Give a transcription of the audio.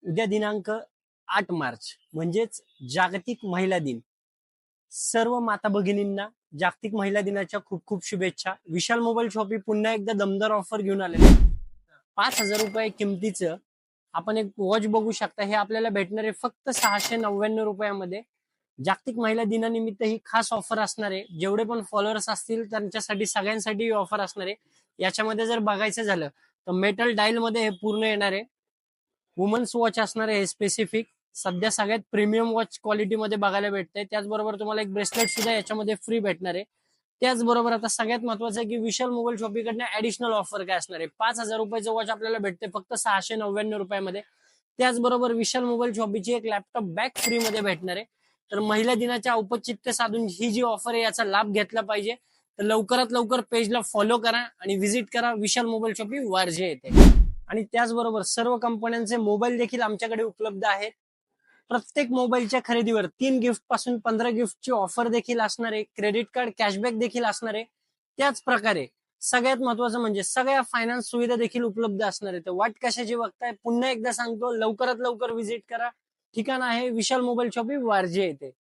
उद्या दिनांक 8 मार्च म्हणजेच जागतिक महिला दिन. सर्व माता भगिनींना जागतिक महिला दिनाच्या खूप खूप शुभेच्छा. विशाल मोबाईल शॉपी पुन्हा एकदा दमदार ऑफर घेऊन आलेले आहे. 5,000 रुपये किमतीचं आपण एक वॉच बघू शकता. हे आपल्याला भेटणार आहे फक्त 699 रुपयामध्ये. जागतिक महिला दिनानिमित्त ही खास ऑफर असणार आहे. जेवढे पण फॉलोअर्स असतील त्यांच्यासाठी सगळ्यांसाठी ही ऑफर असणार आहे. याच्यामध्ये जर बघायचं झालं तर मेटल डायल मध्ये हे पूर्ण येणार आहे. वुमन्स वॉच असणार आहे हे स्पेसिफिक. सध्या सगळ्यात प्रीमियम वॉच क्वालिटीमध्ये बघायला भेटतंय. त्याचबरोबर तुम्हाला एक ब्रेसलेट सुद्धा याच्यामध्ये फ्री भेटणार आहे. त्याचबरोबर आता सगळ्यात महत्वाचं आहे की विशाल मोबाईल शॉपीकडनं ऍडिशनल ऑफर काय असणार आहे. 5,000 रुपयाचं वॉच आपल्याला भेटते फक्त 699 रुपयामध्ये. त्याचबरोबर विशाल मोबाईल शॉपीची एक लॅपटॉप बॅग फ्री मध्ये भेटणार आहे. तर महिला दिनाच्या औपचित्य साधून ही जी ऑफर आहे याचा लाभ घेतला पाहिजे. तर लवकरात लवकर पेजला फॉलो करा आणि व्हिजिट करा. विशाल मोबाईल शॉपी वारजे येते. आणि त्याचबरोबर सर्व कंपन्यांचे मोबाईल देखील आमच्याकडे उपलब्ध आहेत. प्रत्येक मोबाईलच्या खरेदीवर 3 गिफ्ट पासून 15 गिफ्टची ऑफर देखील असणार आहे. क्रेडिट कार्ड कॅशबॅक देखील असणार आहे. त्याच प्रकारे सगळ्यात महत्वाचं म्हणजे सगळ्या फायनान्स सुविधा देखील उपलब्ध असणार आहे. तर वाट कशाची बघताय, पुन्हा एकदा सांगतो, लवकरात लवकर व्हिजिट करा. ठिकाण आहे विशाल मोबाईल शॉपी वारजे येथे.